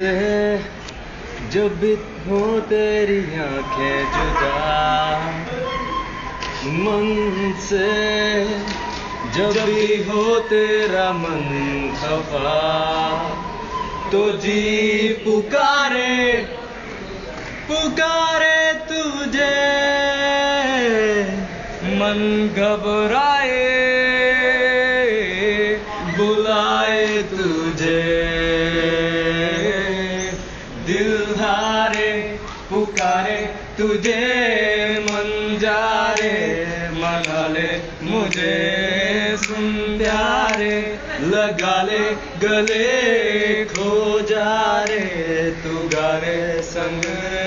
है जब भी हो तेरी आंखें जुदा मन से, जब भी हो तेरा मन खफा तो जी पुकारे पुकारे तुझे, मन घबराए बुलाए तुझे, दिल हारे पुकारे तुझे, मन जा रे मना ले मुझे, सुन प्यारे लगा ले गले, खो जा रे तू गा रे संग।